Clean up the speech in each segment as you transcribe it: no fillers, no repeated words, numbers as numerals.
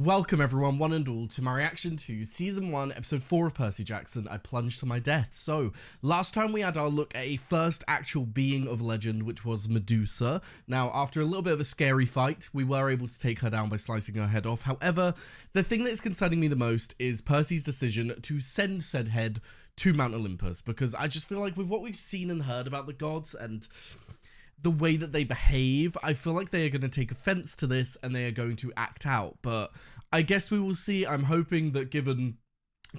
Welcome everyone, one and all, to my reaction to Season 1, Episode 4 of Percy Jackson, I Plunge to My Death. So, last time we had our look at a first actual being of legend, which was Medusa. Now, after a little bit of a scary fight, we were able to take her down by slicing her head off. However, the thing that is concerning me the most is Percy's decision to send said head to Mount Olympus, because I just feel like with what we've seen and heard about the gods and the way that they behave, I feel like they are going to take offense to this and they are going to act out. But I guess we will see. I'm hoping that given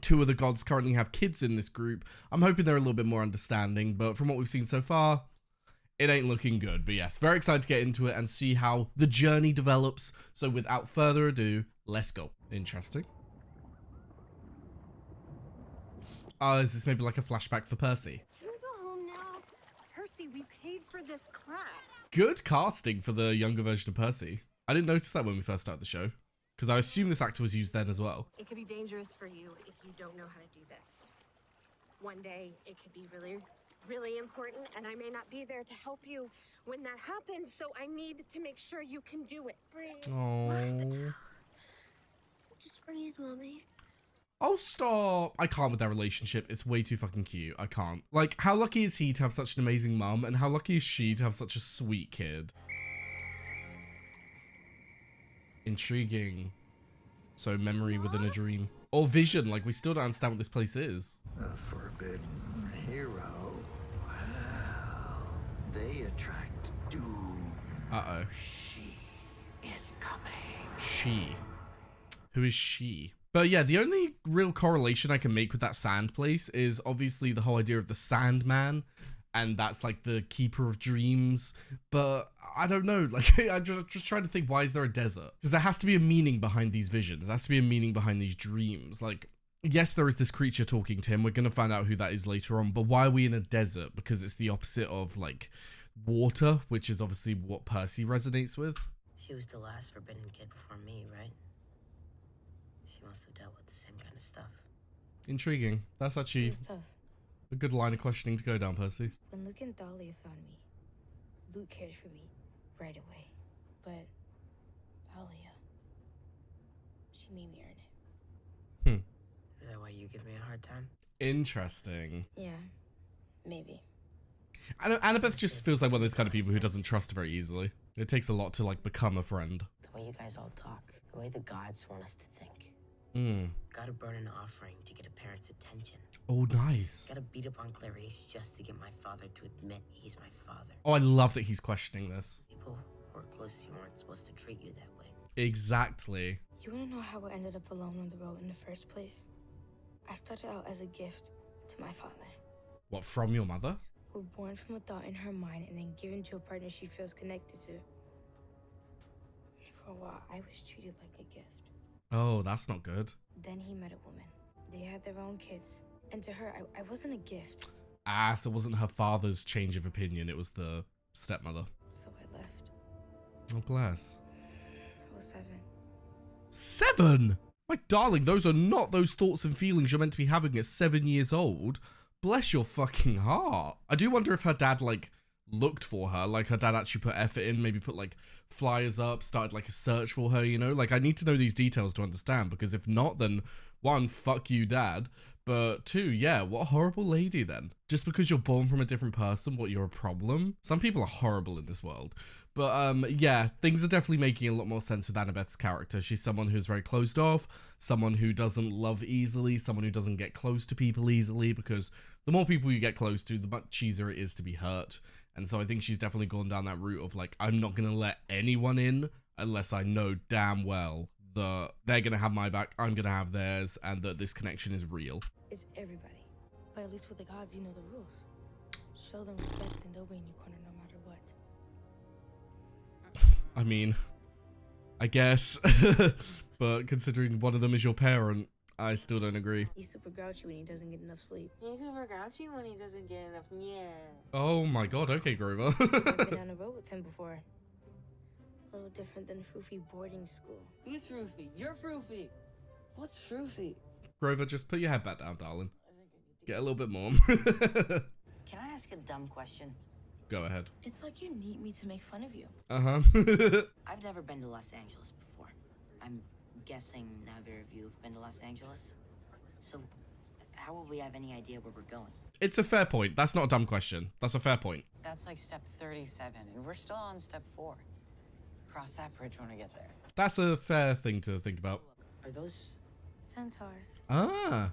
two of the gods currently have kids in this group, I'm hoping they're a little bit more understanding. But from what we've seen so far, it ain't looking good. But yes, very excited to get into it and see how the journey develops. So without further ado, let's go. Interesting. Is this maybe like a flashback for Percy? Can we go home now? Percy, we paid for this class. Good casting for the younger version of Percy. I didn't notice that when we first started the show, because I assume this actor was used then as well. It could be dangerous for you if you don't know how to do this. One day, it could be really, really important, and I may not be there to help you when that happens, so I need to make sure you can do it. Breathe. Oh. Just breathe, Mommy. Oh, stop. I can't with that relationship. It's way too fucking cute. I can't. Like, how lucky is he to have such an amazing mum, and how lucky is she to have such a sweet kid? Intriguing. So, memory within a dream. Or vision, like, we still don't understand what this place is. A forbidden hero. Well, they attract doom. Uh-oh. She is coming. She. Who is she? But yeah, the only real correlation I can make with that sand place is obviously the whole idea of the Sandman, and that's like the keeper of dreams. But I don't know, like I'm just trying to think, why is there a desert? Because there has to be a meaning behind these visions. There has to be a meaning behind these dreams. Like, yes, there is this creature talking to him. We're gonna find out who that is later on. But why are we in a desert? Because it's the opposite of like water, which is obviously what Percy resonates with. She was the last forbidden kid before me, right? She must have dealt with the same kind of stuff. Intriguing. That's actually It was tough. a good line of questioning to go down, Percy. When Luke and Thalia found me, Luke cared for me right away. But Thalia, she made me earn it. Is that why you give me a hard time? Interesting. Yeah, maybe. Annabeth just feels like one of those kind of people who doesn't trust very easily. It takes a lot to like become a friend. The way you guys all talk, the way the gods want us to think. Gotta burn an offering to get a parent's attention. Oh, nice. Gotta beat up on Clarice just to get my father to admit he's my father. Oh, I love that he's questioning this. People who are close to you aren't supposed to treat you that way. Exactly. You wanna know how I ended up alone on the road in the first place? I started out as a gift to my father. What, from your mother? We're born from a thought in her mind and then given to a partner she feels connected to. For a while, I was treated like a gift. Oh, that's not good. Then he met a woman. They had their own kids. And to her, I wasn't a gift. Ah, so it wasn't her father's change of opinion, it was the stepmother. So I left. Oh, bless. I was 7. 7? My darling, those are not those thoughts and feelings you're meant to be having at 7 years old. Bless your fucking heart. I do wonder if her dad, like, looked for her. Like, her dad actually put effort in, maybe put, like, flyers up, started, like, a search for her, you know? Like, I need to know these details to understand, because if not, then, 1, fuck you, dad. But 2, yeah, what a horrible lady, then. Just because you're born from a different person, what, you're a problem? Some people are horrible in this world. But, yeah, things are definitely making a lot more sense with Annabeth's character. She's someone who's very closed off, someone who doesn't love easily, someone who doesn't get close to people easily, because the more people you get close to, the much easier it is to be hurt. And so I think she's definitely gone down that route of, like, I'm not going to let anyone in unless I know damn well that they're going to have my back, I'm going to have theirs, and that this connection is real. It's everybody. But at least with the gods, you know the rules. Show them respect and they'll be in your corner no matter what. I mean, I guess. But considering one of them is your parent, I still don't agree. He's super grouchy when he doesn't get enough sleep. He's super grouchy when he doesn't get enough. Yeah. Oh my god, okay, Grover. I've been on the road with him before. A little different than Foofy boarding school. Who's Froofy? You're Froofy. What's Froofy? Grover, just put your head back down, darling. I think I need to Get a little bit more. Can I ask a dumb question? Go ahead. It's like you need me to make fun of you. Uh-huh. I've never been to Los Angeles before. I'm guessing neither of you have been to Los Angeles. So, how will we have any idea where we're going? It's a fair point. That's not a dumb question. That's a fair point. That's like step 37, and we're still on step 4. Cross that bridge when we get there. That's a fair thing to think about. Are those... Centaurs. Ah.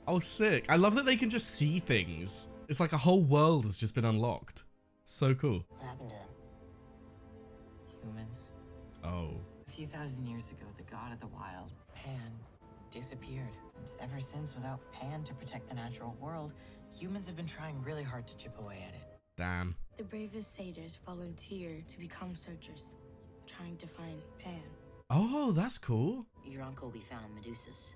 Oh, sick. I love that they can just see things. It's like a whole world has just been unlocked. So cool. What happened to them? Humans. Oh. A few thousand years ago, the god of the wild, Pan, disappeared. And ever since, without Pan to protect the natural world, humans have been trying really hard to chip away at it. Damn. The bravest satyrs volunteer to become searchers, trying to find Pan. Oh, that's cool. Your uncle we found in Medusa's.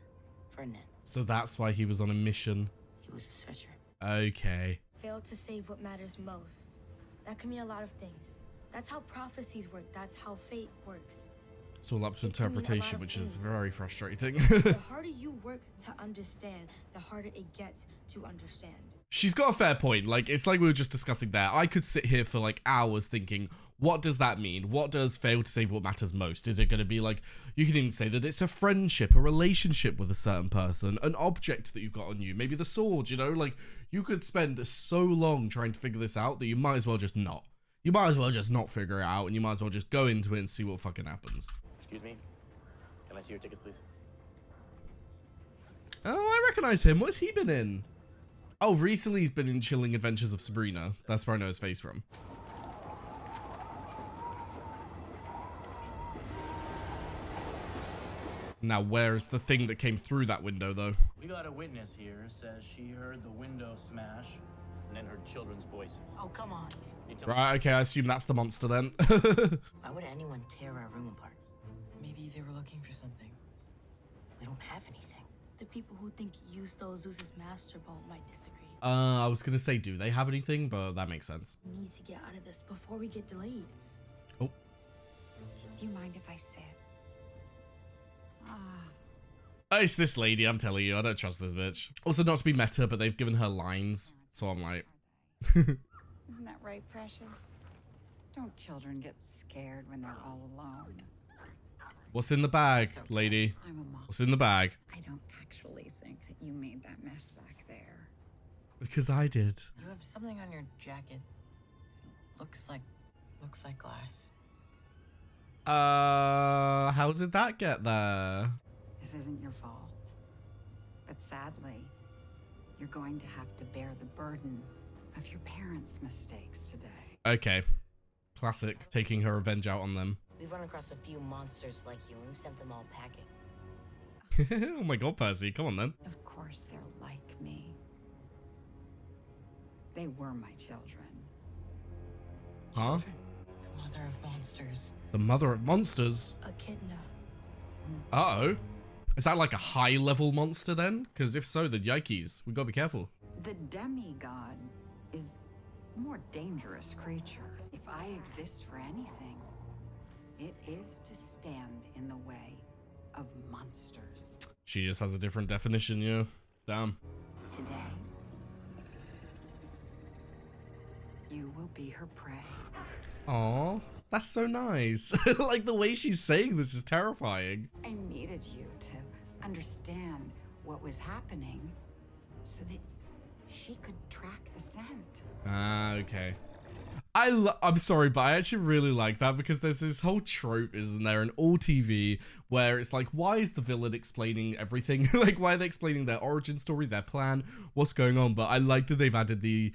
Ferdinand. So that's why he was on a mission. He was a searcher. Okay. Failed to save what matters most. That can mean a lot of things. That's how prophecies work. That's how fate works. It's all up to It can mean a lot interpretation, of which is things. very frustrating. The harder you work to understand, the harder it gets to understand. She's got a fair point. Like, it's like we were just discussing there. I could sit here for like hours thinking, what does that mean? What does fail to save what matters most? Is it going to be like, you can even say that it's a friendship, a relationship with a certain person, an object that you've got on you, maybe the sword, you know? Like, you could spend so long trying to figure this out that you might as well just not. You might as well just not figure it out, and you might as well just go into it and see what fucking happens. Excuse me? Can I see your tickets, please? Oh, I recognize him. What's he been in? Oh, recently he's been in Chilling Adventures of Sabrina. That's where I know his face from. Now, where's the thing that came through that window, though? We got a witness here, says she heard the window smash and then heard children's voices. Oh, come on. You tell me- Right, okay, I assume that's the monster then. Why would anyone tear our room apart? Maybe they were looking for something. We don't have anything. The people who think you stole Zeus's master bone might disagree. I was gonna say, do they have anything? But that makes sense. We need to get out of this before we get delayed. Oh. Do you mind if I sit? Oh, it's this lady, I'm telling you. I don't trust this bitch. Also, not to be meta, but they've given her lines. So I'm like... Isn't that right, Precious? Don't children get scared when they're all alone? What's in the bag, lady? I'm a mom. What's in the bag? I don't actually think that you made that mess back there. Because I did. You have something on your jacket. Looks like glass. How did that get there? This isn't your fault. But sadly, you're going to have to bear the burden of your parents' mistakes today. Okay. Classic. Taking her revenge out on them. We've run across a few monsters like you, and we've sent them all packing. Oh my god, Percy. Come on, then. Of course they're like me. They were my children. Huh? The mother of monsters. The mother of monsters? Echidna. Uh-oh. Is that like a high-level monster, then? Because if so, then yikes. We gotta be careful. The demigod is a more dangerous creature. If I exist for anything, it is to stand in the way of monsters. She just has a different definition, yeah. Damn. Today, you will be her prey. Aw, that's so nice. Like, the way she's saying this is terrifying. I needed you to understand what was happening so that she could track the scent. Ah, okay. I'm sorry, but I actually really like that because there's this whole trope, isn't there, in all TV where it's like, why is the villain explaining everything? Like, why are they explaining their origin story, their plan, what's going on? But I like that they've added the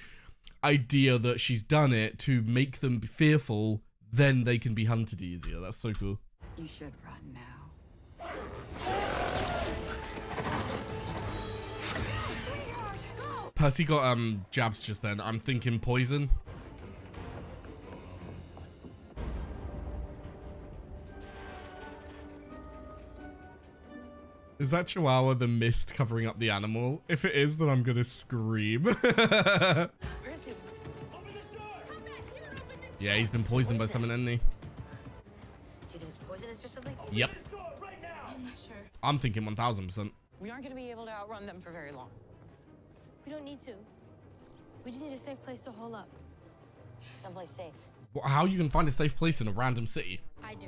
idea that she's done it to make them be fearful, then they can be hunted easier. That's so cool. You should run now. Percy got jabs just then. I'm thinking poison. Is that Chihuahua the mist covering up the animal? If it is, then I'm gonna scream. Percy! Yeah, he's been poisoned by someone, hasn't he? Do you think it's poisonous or something? Yep. I'm not sure. I'm thinking 1000%. We aren't going to be able to outrun them for very long. We don't need to. We just need a safe place to hole up. Someplace safe. How you can find a safe place in a random city? I do.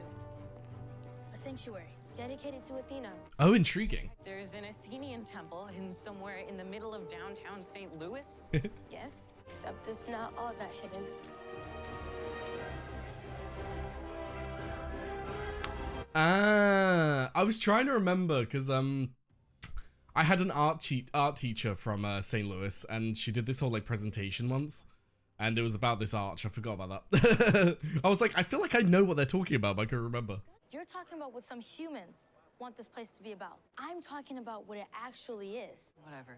A sanctuary dedicated to Athena. Oh, intriguing. There's an Athenian temple hidden somewhere in the middle of downtown St. Louis? Yes, except it's not all that hidden. I was trying to remember because I had an art teacher from St. Louis, and she did this whole like presentation once, and it was about this arch. I forgot about that. I was like, I feel like I know what they're talking about, but I can't remember. You're talking about what some humans want this place to be about. I'm talking about what it actually is. Whatever.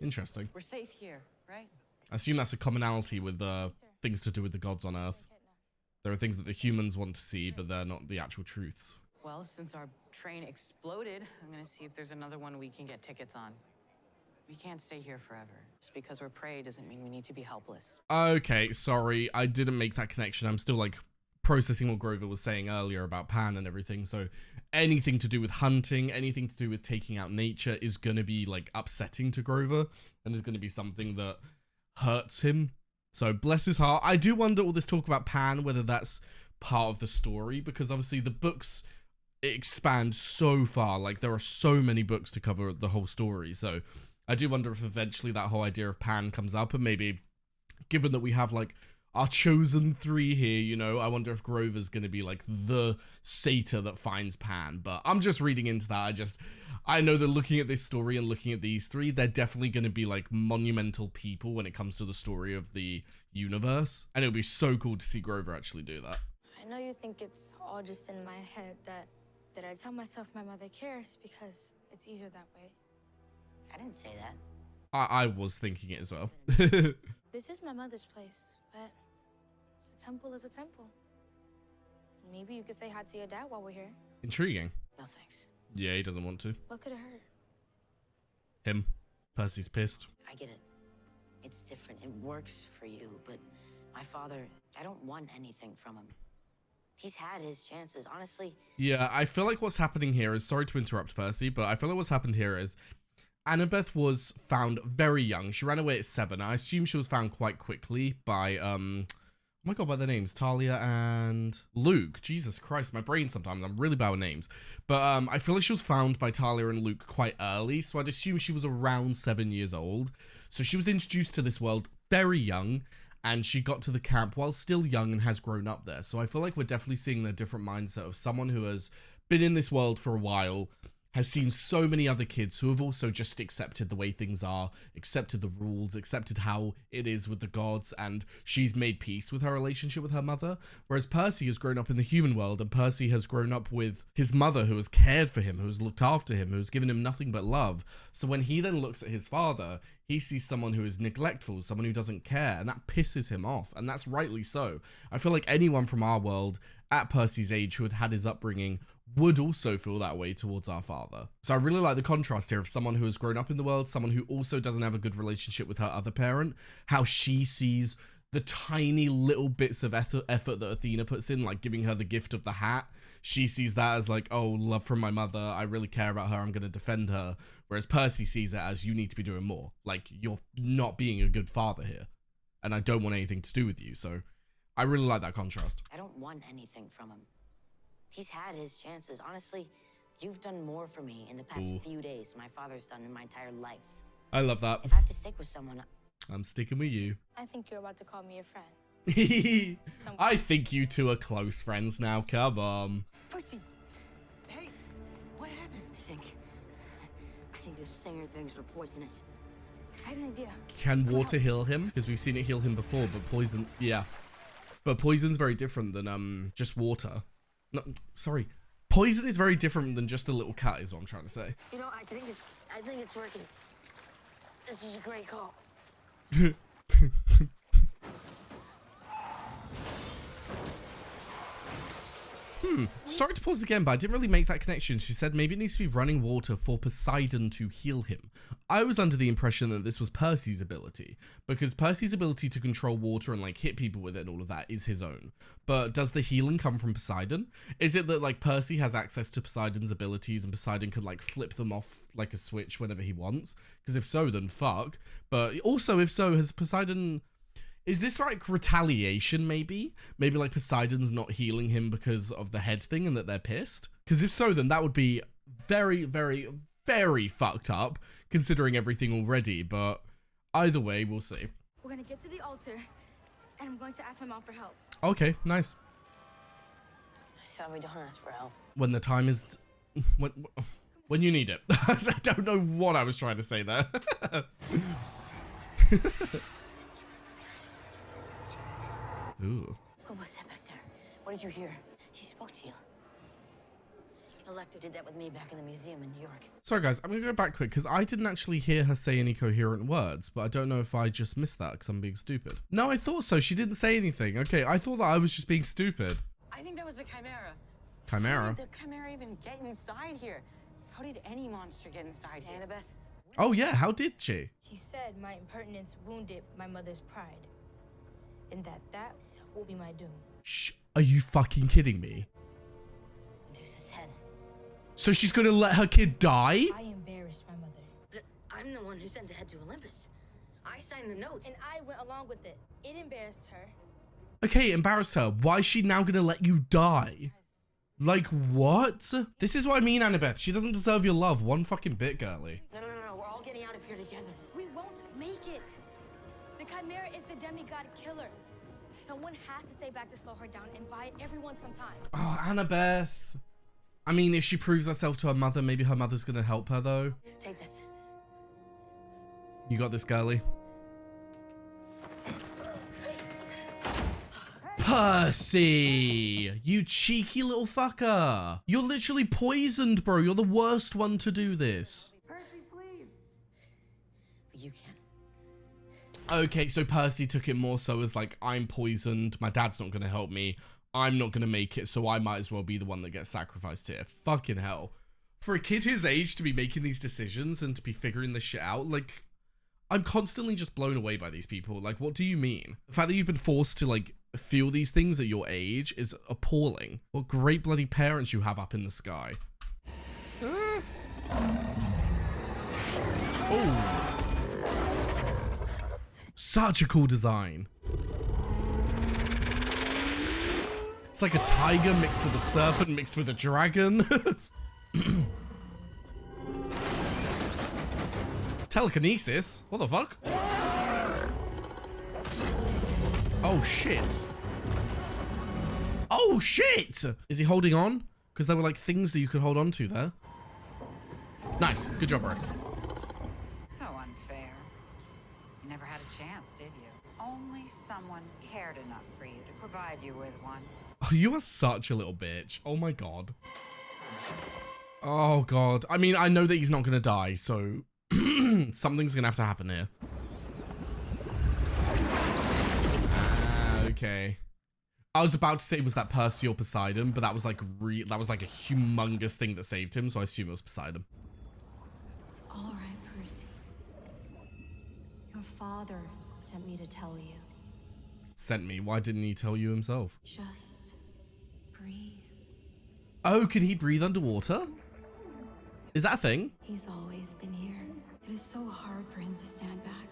Interesting. We're safe here, right? I assume that's a commonality with things to do with the gods on Earth. There are things that the humans want to see, but they're not the actual truths. Well, since our train exploded, I'm gonna see if there's another one we can get tickets on. We can't stay here forever. Just because we're prey doesn't mean we need to be helpless. Okay, sorry. I didn't make that connection. I'm still like processing what Grover was saying earlier about Pan and everything. So anything to do with hunting, anything to do with taking out nature is going to be like upsetting to Grover and is going to be something that hurts him. So bless his heart. I do wonder all this talk about Pan, whether that's part of the story, because obviously the books expand so far. Like there are so many books to cover the whole story. So I do wonder if eventually that whole idea of Pan comes up, and maybe given that we have like our chosen three here, you know, I wonder if Grover's going to be like the satyr that finds Pan. But I'm just reading into that. I know that looking at this story and looking at these three, they're definitely going to be like monumental people when it comes to the story of the universe. And it'll be so cool to see Grover actually do that. I know you think it's all just in my head that I tell myself my mother cares because it's easier that way. I didn't say that. I was thinking it as well. This is my mother's place, but a temple is a temple. Maybe you could say hi to your dad while we're here. Intriguing. No thanks. Yeah, he doesn't want to. What could it hurt? Him. Percy's pissed. I get it. It's different. It works for you, but my father, I don't want anything from him. He's had his chances, honestly. Yeah, I feel like what's happening here is, sorry to interrupt Percy, but I feel like what's happened here is Annabeth was found very young. She ran away at 7. I assume she was found quite quickly by, oh my god, by their names, Talia and Luke. Jesus Christ, my brain sometimes, I'm really bad with names. But I feel like she was found by Talia and Luke quite early, so I'd assume she was around 7 years old. So she was introduced to this world very young, and she got to the camp while still young and has grown up there. So I feel like we're definitely seeing the different mindset of someone who has been in this world for a while, has seen so many other kids who have also just accepted the way things are, accepted the rules, accepted how it is with the gods, and she's made peace with her relationship with her mother. Whereas Percy has grown up in the human world, and Percy has grown up with his mother who has cared for him, who has looked after him, who has given him nothing but love. So when he then looks at his father, he sees someone who is neglectful, someone who doesn't care, and that pisses him off, and that's rightly so. I feel like anyone from our world at Percy's age who had had his upbringing would also feel that way towards our father. So I really like the contrast here of someone who has grown up in the world, someone who also doesn't have a good relationship with her other parent, how she sees the tiny little bits of effort that Athena puts in, like giving her the gift of the hat. She sees that as like, oh, love from my mother, I really care about her, I'm going to defend her. Whereas Percy sees it as, you need to be doing more. Like, you're not being a good father here, and I don't want anything to do with you. So I really like that contrast. I don't want anything from him. He's had his chances. Honestly, you've done more for me in the past few days than my father's done in my entire life. I love that. If I have to stick with someone, I'm sticking with you. I think you're about to call me a friend. I think you two are close friends now. Come on. Percy! Hey! What happened? I think those stinger things were poisonous. I have an idea. Can water heal him? Because we've seen it heal him before, but poison, yeah. But poison's very different than just water. No, sorry. Poison is very different than just a little cut, is what I'm trying to say. You know, I think it's working. This is a great call. Sorry to pause again, but I didn't really make that connection. She said maybe it needs to be running water for Poseidon to heal him. I was under the impression that this was Percy's ability, because Percy's ability to control water and like hit people with it and all of that is his own. But does the healing come from Poseidon? Is it that like Percy has access to Poseidon's abilities and Poseidon can like flip them off like a switch whenever he wants? Because if so, then fuck. But also if so, has Poseidon... Is this like retaliation maybe? Maybe like Poseidon's not healing him because of the head thing and that they're pissed? Because if so, then that would be very, very, very fucked up considering everything already. But either way, we'll see. We're gonna get to the altar, and I'm going to ask my mom for help. Okay, nice. I thought we don't ask for help. When the time is... When you need it. I don't know what I was trying to say there. Ooh. What was that back there? What did you hear? She spoke to you. Electra did that with me back in the museum in New York. Sorry guys, I'm gonna go back quick because I didn't actually hear her say any coherent words, but I don't know if I just missed that because I'm being stupid. No, I thought so. She didn't say anything. Okay, I thought that I was just being stupid. I think that was the Chimera. Chimera? How did the Chimera even get inside here? How did any monster get inside here? Annabeth? Oh yeah, how did she? She said my impertinence wounded my mother's pride, and that will be my doom. Shh, are you fucking kidding me? Medusa's head. So she's gonna let her kid die? I embarrassed my mother. But I'm the one who sent the head to Olympus. I signed the note. And I went along with it. It embarrassed her. Okay, embarrassed her. Why is she now gonna let you die? Like, what? This is what I mean, Annabeth. She doesn't deserve your love one fucking bit, girly. No. We're all getting out of here together. We won't make it. The Chimera is the demigod killer. Someone has to stay back to slow her down and buy everyone some time. Oh, Annabeth. I mean, if she proves herself to her mother, maybe her mother's gonna help her, though. Take this. You got this, girly. Percy! You cheeky little fucker. You're literally poisoned, bro. You're the worst one to do this. Percy, please. But you can't. Okay, so Percy took it more so as like, I'm poisoned. My dad's not going to help me. I'm not going to make it, so I might as well be the one that gets sacrificed here. Fucking hell. For a kid his age to be making these decisions and to be figuring this shit out, like, I'm constantly just blown away by these people. Like, what do you mean? The fact that you've been forced to, like, feel these things at your age is appalling. What great bloody parents you have up in the sky. Oh. Such a cool design. It's like a tiger mixed with a serpent mixed with a dragon. Telekinesis? What the fuck? Oh shit. Oh shit! Is he holding on? Because there were like things that you could hold on to there. Nice. Good job, bro. So unfair. You never had a chance, did you? Only someone cared enough for you to provide you with one. Oh, you are such a little bitch. Oh my god. Oh god. I mean, I know that he's not gonna die, so something's gonna have to happen here. Okay. I was about to say was that Percy or Poseidon, but that was like a humongous thing that saved him, so I assume it was Poseidon. It's all right, Percy. Your father sent me to tell you. Sent me? Why didn't he tell you himself? Just breathe. Oh, can he breathe underwater? Is that a thing? He's always been here. It is so hard for him to stand back,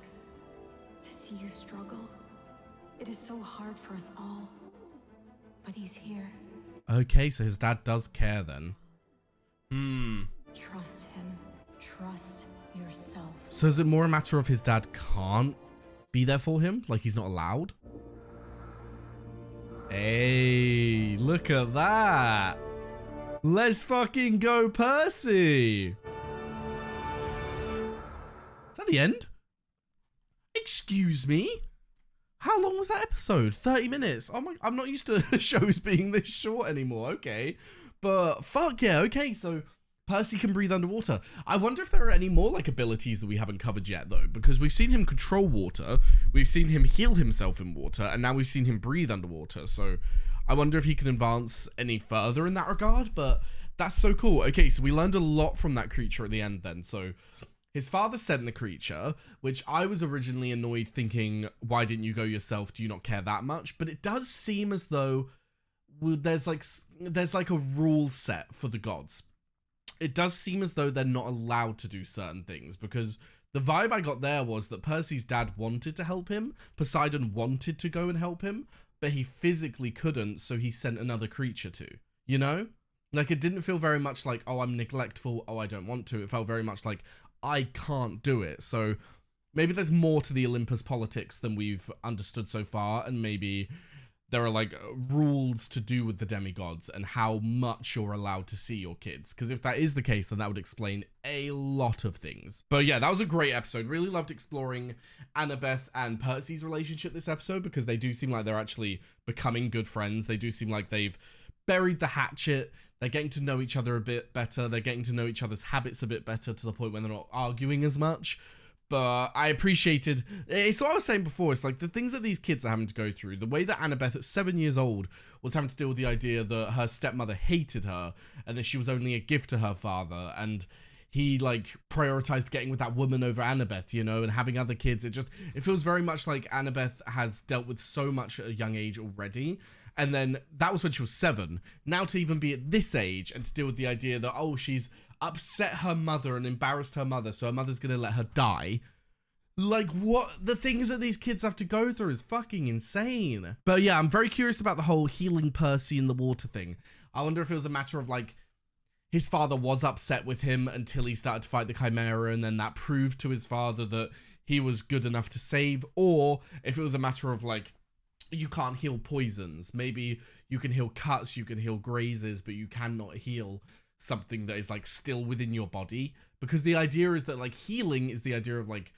to see you struggle. It is so hard for us all. But he's here. Okay, so his dad does care then. Trust him. Trust yourself. So is it more a matter of his dad can't be there for him? Like he's not allowed? Hey, look at that. Let's fucking go, Percy. Is that the end? Excuse me? How long was that episode? 30 minutes. Oh my, I'm not used to shows being this short anymore. Okay. But fuck yeah. Okay. So Percy can breathe underwater. I wonder if there are any more like abilities that we haven't covered yet though, because we've seen him control water. We've seen him heal himself in water, and now we've seen him breathe underwater. So I wonder if he can advance any further in that regard, but that's so cool. Okay. So we learned a lot from that creature at the end then. So his father sent the creature, which I was originally annoyed thinking, why didn't you go yourself? Do you not care that much? But it does seem as though there's like a rule set for the gods. It does seem as though they're not allowed to do certain things because The vibe I got there was that Percy's dad wanted to help him. Poseidon wanted to go and help him, but he physically couldn't, so he sent another creature to, you know? Like, it didn't feel very much like, oh, I'm neglectful, oh, I don't want to. It felt very much like, I can't do it. So maybe there's more to the Olympus politics than we've understood so far, and maybe there are, like, rules to do with the demigods and how much you're allowed to see your kids. Because if that is the case, then that would explain a lot of things. But yeah, that was a great episode. Really loved exploring Annabeth and Percy's relationship this episode, because they do seem like they're actually becoming good friends. They do seem like they've buried the hatchet. They're getting to know each other a bit better. They're getting to know each other's habits a bit better, to the point where they're not arguing as much. But I appreciated, it's what I was saying before, it's like the things that these kids are having to go through, the way that Annabeth at 7 years old was having to deal with the idea that her stepmother hated her and that she was only a gift to her father, and he like prioritized getting with that woman over Annabeth, you know, and having other kids. It feels very much like Annabeth has dealt with so much at a young age already. And then that was when she was 7. Now to even be at this age and to deal with the idea that, oh, she's upset her mother and embarrassed her mother, so her mother's gonna let her die. Like, what? The things that these kids have to go through is fucking insane. But yeah, I'm very curious about the whole healing Percy in the water thing. I wonder if it was a matter of, like, his father was upset with him until he started to fight the Chimera, and then that proved to his father that he was good enough to save, or if it was a matter of, like, you can't heal poisons. Maybe you can heal cuts, you can heal grazes, but you cannot heal something that is, like, still within your body. Because the idea is that, like, healing is the idea of, like,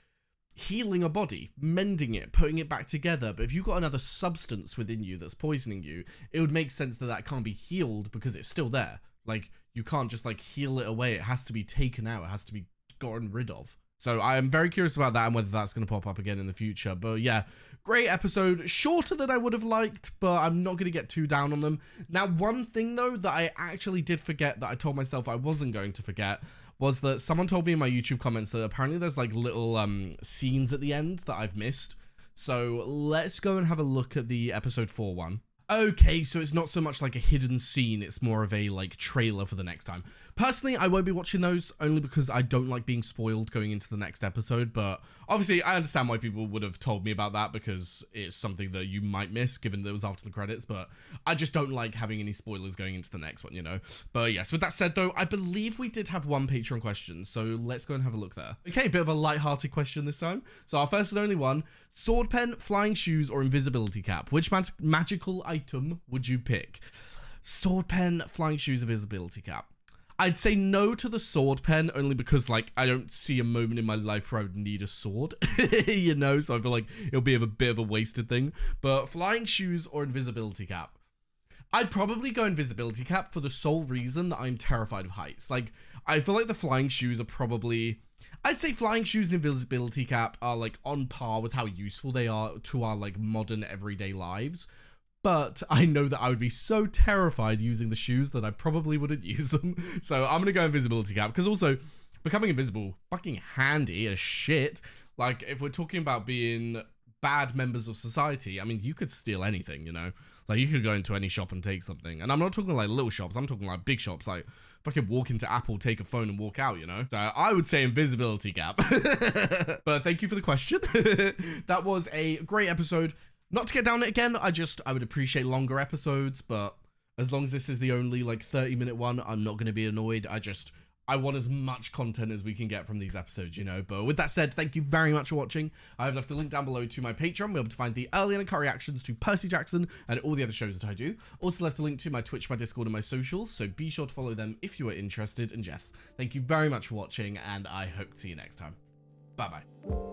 healing a body, mending it, putting it back together. But if you've got another substance within you that's poisoning you, it would make sense that that can't be healed because it's still there. Like, you can't just, like, heal it away. It has to be taken out. It has to be gotten rid of. So I am very curious about that and whether that's going to pop up again in the future. But yeah, great episode. Shorter than I would have liked, but I'm not going to get too down on them. Now, one thing, though, that I actually did forget that I told myself I wasn't going to forget was that someone told me in my YouTube comments that apparently there's, like, little scenes at the end that I've missed. So let's go and have a look at the episode 4 one. Okay, so it's not so much like a hidden scene, it's more of a, like, trailer for the next time. Personally, I won't be watching those, only because I don't like being spoiled going into the next episode, but obviously I understand why people would have told me about that, because it's something that you might miss, given that it was after the credits, but I just don't like having any spoilers going into the next one, you know? But yes, with that said, though, I believe we did have one Patreon question, so let's go and have a look there. Okay, bit of a light-hearted question this time. So our first and only one, sword pen, flying shoes, or invisibility cap? Which magical item would you pick? Sword pen, flying shoes, invisibility cap. I'd say no to the sword pen, only because, like, I don't see a moment in my life where I would need a sword, you know, so I feel like it'll be a bit of a wasted thing. But flying shoes or invisibility cap? I'd probably go invisibility cap for the sole reason that I'm terrified of heights. Like, I feel like the flying shoes are probably... I'd say flying shoes and invisibility cap are, like, on par with how useful they are to our, like, modern everyday lives. But I know that I would be so terrified using the shoes that I probably wouldn't use them. So I'm going to go invisibility cap, because also becoming invisible, fucking handy as shit. Like, if we're talking about being bad members of society, I mean, you could steal anything, you know? Like, you could go into any shop and take something. And I'm not talking like little shops, I'm talking like big shops, like fucking walk into Apple, take a phone and walk out, you know? So I would say invisibility cap. But thank you for the question. That was a great episode. Not to get down it again, I would appreciate longer episodes, but as long as this is the only, like, 30-minute one, I'm not going to be annoyed. I want as much content as we can get from these episodes, you know? But with that said, thank you very much for watching. I've left a link down below to my Patreon. We'll be able to find the early and cut reactions to Percy Jackson and all the other shows that I do. Also left a link to my Twitch, my Discord, and my socials, so be sure to follow them if you are interested. And yes, thank you very much for watching, and I hope to see you next time. Bye-bye.